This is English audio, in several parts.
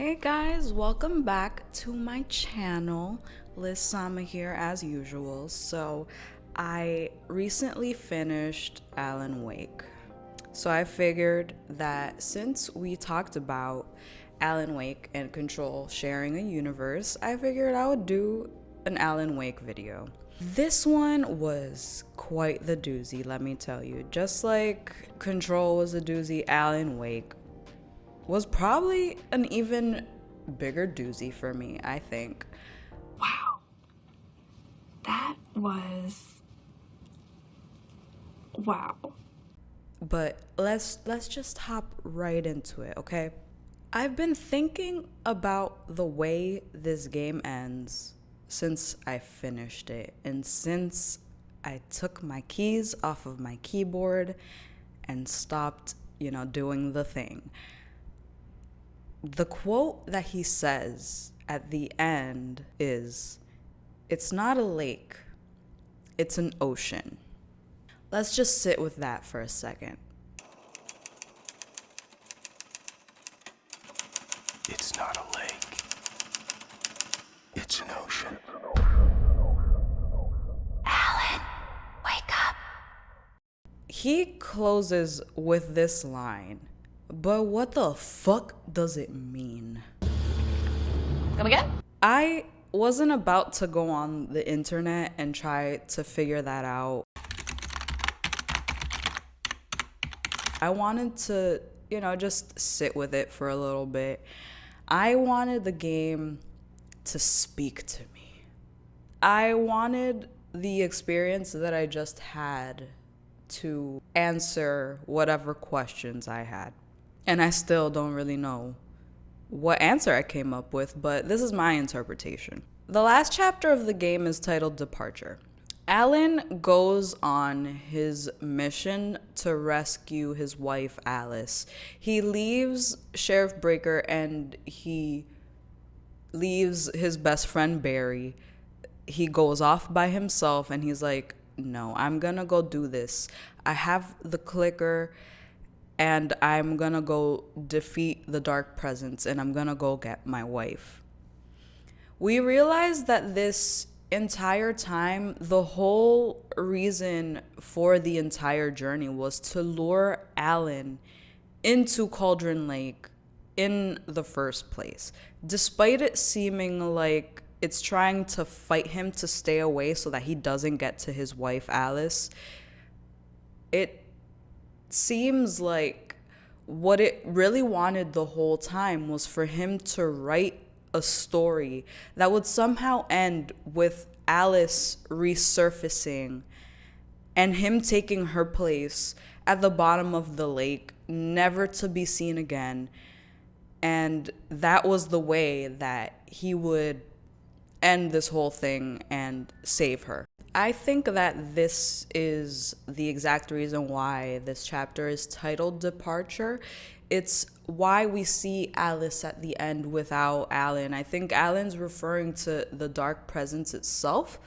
Hey guys, welcome back to my channel. Liz Sama here as usual. So I recently finished Alan Wake. So I figured that since we talked about Alan Wake and Control sharing a universe, I figured I would do an Alan Wake video. This one was quite the doozy, let me tell you. Just like Control was a doozy, Alan Wake was probably an even bigger doozy for me, I think. Wow. That was wow. But let's just hop right into it, okay? I've been thinking about the way this game ends since I finished it and since I took my keys off of my keyboard and stopped, doing the thing. The quote that he says at the end is, "It's not a lake, it's an ocean." Let's just sit with that for a second. It's not a lake, it's an ocean. Alan, wake up. He closes with this line, but what the fuck does it mean? Come again? I wasn't about to go on the internet and try to figure that out. I wanted to, just sit with it for a little bit. I wanted the game to speak to me. I wanted the experience that I just had to answer whatever questions I had. And I still don't really know what answer I came up with, but this is my interpretation. The last chapter of the game is titled Departure. Alan goes on his mission to rescue his wife, Alice. He leaves Sheriff Breaker and he leaves his best friend, Barry. He goes off by himself and he's like, no, I'm gonna go do this. I have the clicker and I'm gonna go defeat the dark presence and I'm gonna go get my wife. We realize that this entire time, the whole reason for the entire journey was to lure Alan into Cauldron Lake in the first place. Despite it seeming like it's trying to fight him to stay away so that he doesn't get to his wife, Alice, it seems like what it really wanted the whole time was for him to write a story that would somehow end with Alice resurfacing and him taking her place at the bottom of the lake, never to be seen again. And that was the way that he would end this whole thing and save her. I think that this is the exact reason why this chapter is titled Departure. It's why we see Alice at the end without Alan. I think Alan's referring to the dark presence itself,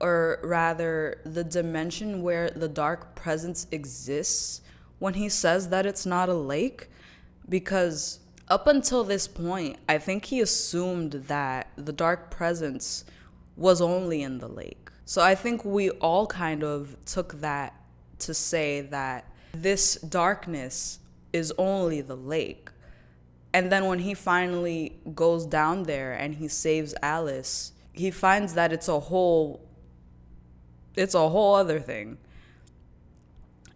or rather the dimension where the dark presence exists when he says that it's not a lake, because up until this point, I think he assumed that the dark presence was only in the lake. So I think we all kind of took that to say that this darkness is only the lake. And then when he finally goes down there and he saves Alice, he finds that it's a whole other thing.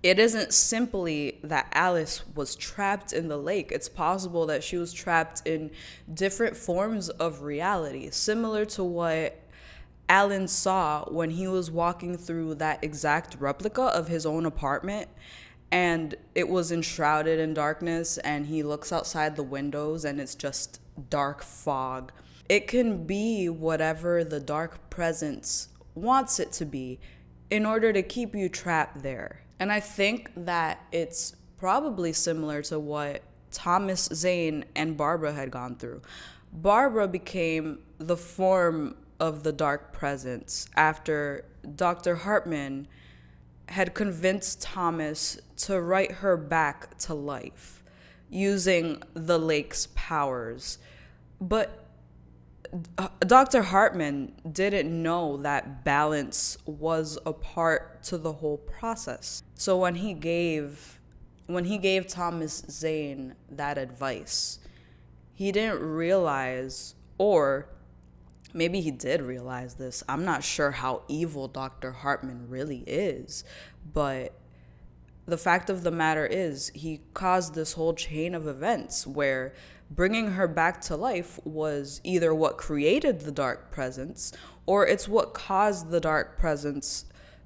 It isn't simply that Alice was trapped in the lake. It's possible that she was trapped in different forms of reality, similar to what Alan saw when he was walking through that exact replica of his own apartment, and it was enshrouded in darkness, and he looks outside the windows and it's just dark fog. It can be whatever the dark presence wants it to be in order to keep you trapped there. And I think that it's probably similar to what Thomas Zane and Barbara had gone through. Barbara became the form of the dark presence after Dr. Hartman had convinced Thomas to write her back to life using the lake's powers. But Dr. Hartman didn't know that balance was a part to the whole process. So when he gave Thomas Zane that advice, he didn't realize, or maybe he did realize this. I'm not sure how evil Dr. Hartman really is, but the fact of the matter is he caused this whole chain of events where bringing her back to life was either what created the dark presence, or it's what caused the dark presence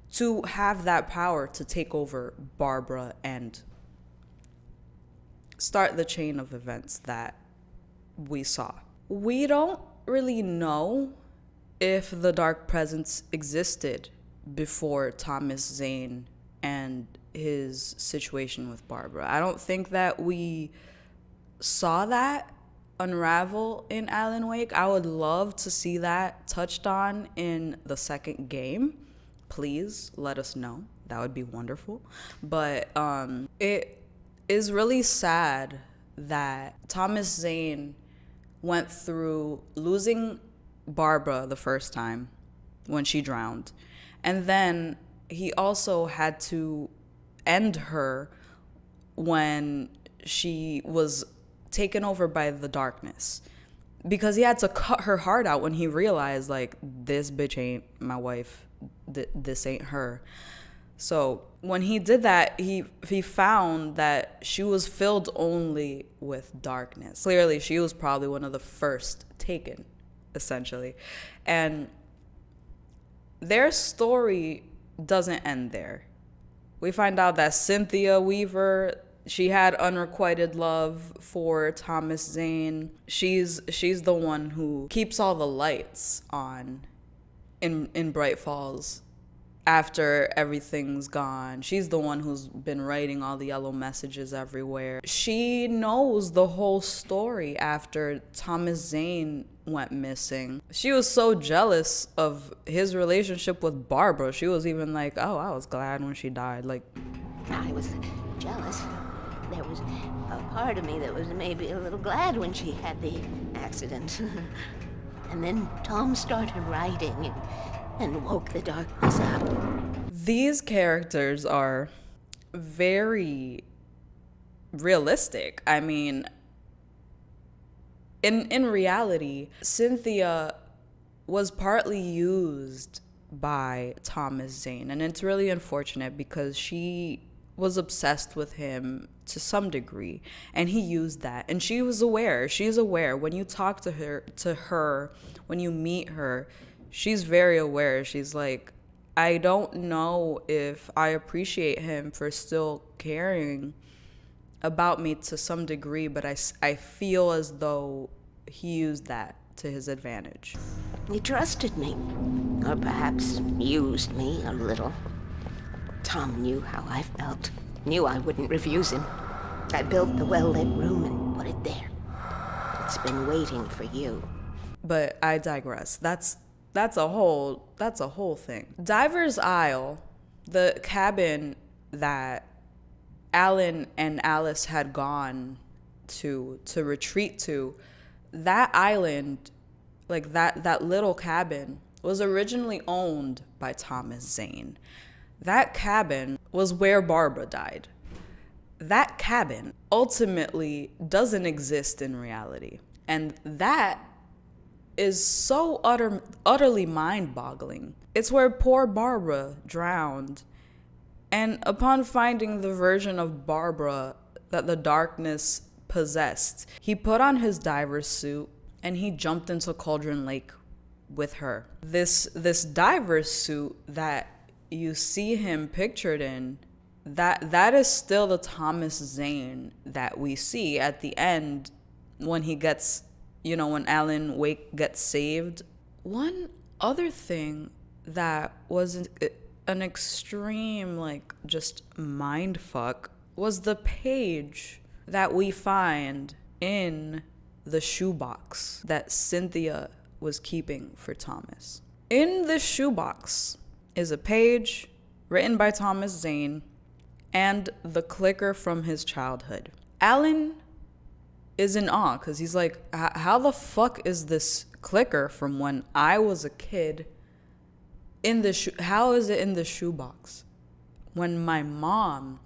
to have that power to take over Barbara and start the chain of events that we saw. We don't really know if the dark presence existed before Thomas Zane and his situation with Barbara. I don't think that we saw that unravel in Alan Wake. I would love to see that touched on in the second game. Please let us know. That would be wonderful. But it is really sad that Thomas Zane went through losing Barbara the first time when she drowned. And then he also had to end her when she was taken over by the darkness, because he had to cut her heart out when he realized, like, this bitch ain't my wife, this ain't her. So when he did that, he found that she was filled only with darkness. Clearly she was probably one of the first taken, essentially. And their story doesn't end there. We find out that Cynthia Weaver, she had unrequited love for Thomas Zane. She's the one who keeps all the lights on in Bright Falls after everything's gone. She's the one who's been writing all the yellow messages everywhere. She knows the whole story after Thomas Zane went missing. She was so jealous of his relationship with Barbara. She was even like, oh, I was glad when she died. Like, I was jealous. There was a part of me that was maybe a little glad when she had the accident. And then Tom started writing and woke the darkness up. These characters are very realistic. I mean, in reality, Cynthia was partly used by Thomas Zane, and it's really unfortunate because she was obsessed with him to some degree, and he used that, and she's aware when you talk to her, when you meet her, she's very aware. She's like, I don't know if I appreciate him for still caring about me to some degree, but I feel as though he used that to his advantage. He trusted me, or perhaps used me a little. Tom knew how I felt, knew I wouldn't refuse him. I built the well-lit room and put it there. It's been waiting for you. But I digress. That's a whole thing. Diver's Isle, the cabin that Alan and Alice had gone to retreat to, that island, like that little cabin, was originally owned by Thomas Zane. That cabin was where Barbara died. That cabin ultimately doesn't exist in reality. And that is so utterly mind-boggling. It's where poor Barbara drowned. And upon finding the version of Barbara that the darkness possessed, he put on his diver's suit and he jumped into Cauldron Lake with her. This diver's suit that you see him pictured in, that is still the Thomas Zane that we see at the end when he gets, when Alan Wake gets saved. One other thing that was an extreme, just mind fuck was the page that we find in the shoebox that Cynthia was keeping for Thomas. In the shoebox is a page written by Thomas Zane and the clicker from his childhood. Alan is in awe because he's like, how the fuck is this clicker from when I was a kid in the how is it in the shoebox when my mom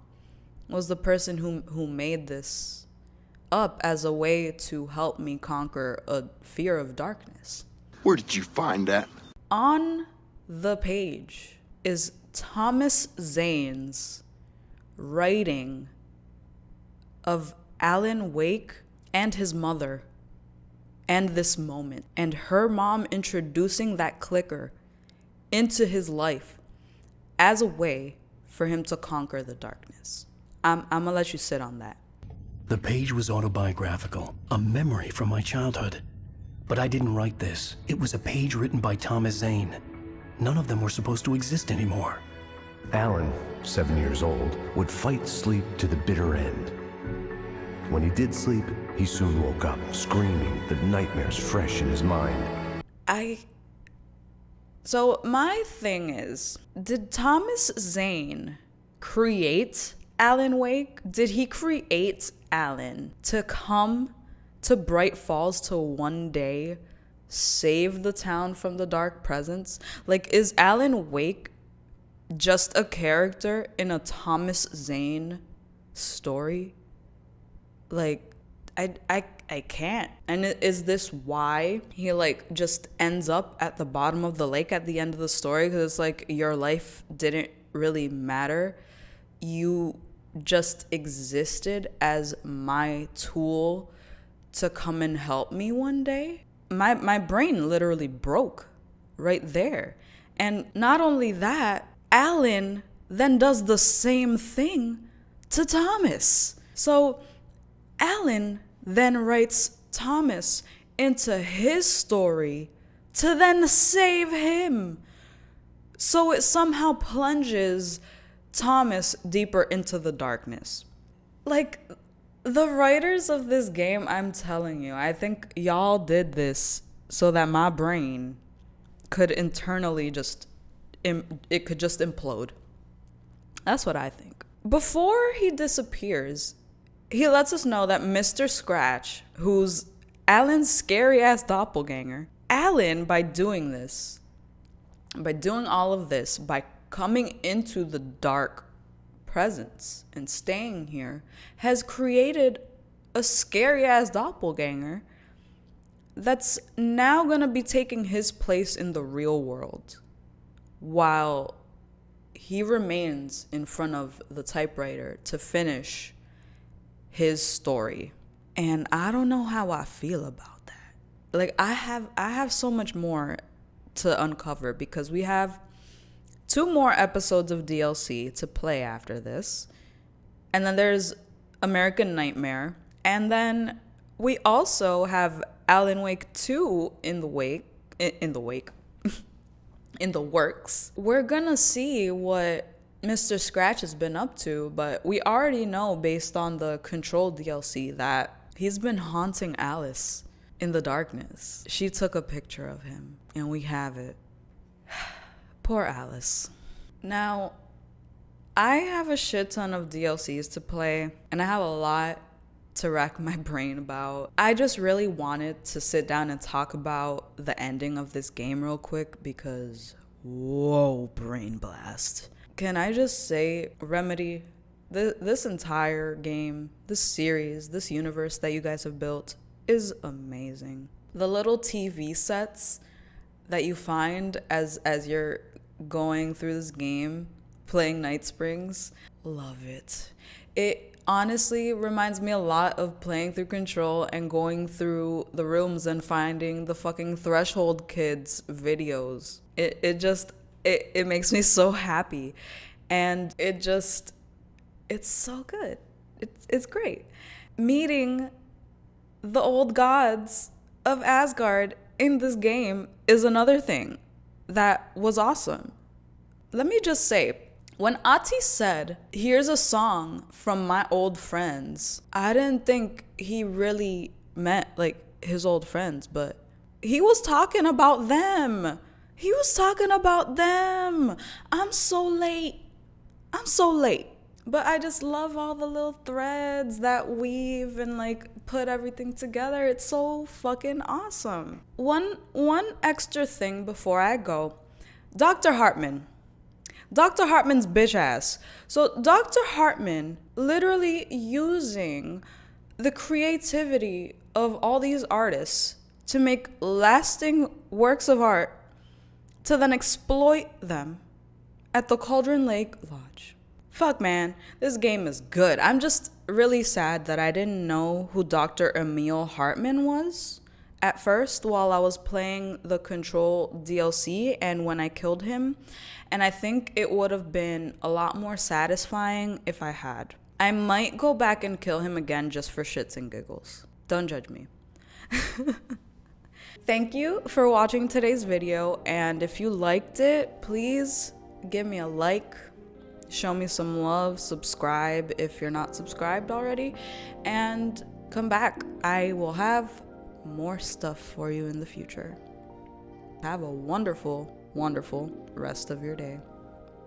was the person who made this up as a way to help me conquer a fear of darkness? Where did you find that? On the page is Thomas Zane's writing of Alan Wake and his mother and this moment, and her mom introducing that clicker into his life as a way for him to conquer the darkness. I'm gonna let you sit on that. The page was autobiographical, a memory from my childhood. But I didn't write this. It was a page written by Thomas Zane. None of them were supposed to exist anymore. Alan, 7 years old, would fight sleep to the bitter end. When he did sleep, he soon woke up, screaming, the nightmares fresh in his mind. So my thing is, did Thomas Zane create Alan Wake? Did he create Alan to come to Bright Falls to one day save the town from the dark presence? Like, is Alan Wake just a character in a Thomas Zane story? Like, I can't. And is this why he like just ends up at the bottom of the lake at the end of the story? Because it's like your life didn't really matter. You just existed as my tool to come and help me one day. My brain literally broke right there. And not only that, Alan then does the same thing to Thomas. So Alan then writes Thomas into his story to then save him. So it somehow plunges Thomas deeper into the darkness. Like, the writers of this game, I'm telling you, I think y'all did this so that my brain could internally it could just implode. That's what I think. Before he disappears, he lets us know that Mr. Scratch, who's Alan's scary-ass doppelganger, Alan, by doing all of this, by coming into the dark presence and staying here, has created a scary-ass doppelganger that's now gonna be taking his place in the real world while he remains in front of the typewriter to finish his story. And I don't know how I feel about that. Like, I have so much more to uncover because we have 2 more episodes of DLC to play after this. And then there's American Nightmare. And then we also have Alan Wake 2 in the works. We're gonna see what Mr. Scratch has been up to, but we already know based on the Control DLC that he's been haunting Alice in the darkness. She took a picture of him, and we have it. Poor Alice. Now, I have a shit ton of DLCs to play, and I have a lot to rack my brain about. I just really wanted to sit down and talk about the ending of this game real quick because, whoa, brain blast. Can I just say, Remedy, this entire game, this series, this universe that you guys have built is amazing. The little TV sets that you find as you're going through this game, playing Night Springs, love it. It honestly reminds me a lot of playing through Control and going through the rooms and finding the fucking Threshold Kids videos. It makes me so happy, and it's so good. It's great. Meeting the old gods of Asgard in this game is another thing that was awesome. Let me just say, when Ati said, "Here's a song from my old friends," I didn't think he really meant like his old friends, but he was talking about them. He was talking about them. I'm so late. But I just love all the little threads that weave and like put everything together. It's so fucking awesome. One extra thing before I go. Dr. Hartman. Dr. Hartman's bitch ass. So Dr. Hartman literally using the creativity of all these artists to make lasting works of art to then exploit them at the Cauldron Lake Lodge. Fuck, man, this game is good. I'm just really sad that I didn't know who Dr. Emil Hartman was at first while I was playing the Control DLC and when I killed him. And I think it would have been a lot more satisfying if I had. I might go back and kill him again just for shits and giggles. Don't judge me. Thank you for watching today's video, and if you liked it, please give me a like, show me some love, subscribe if you're not subscribed already, and come back. I will have more stuff for you in the future. Have a wonderful, wonderful rest of your day.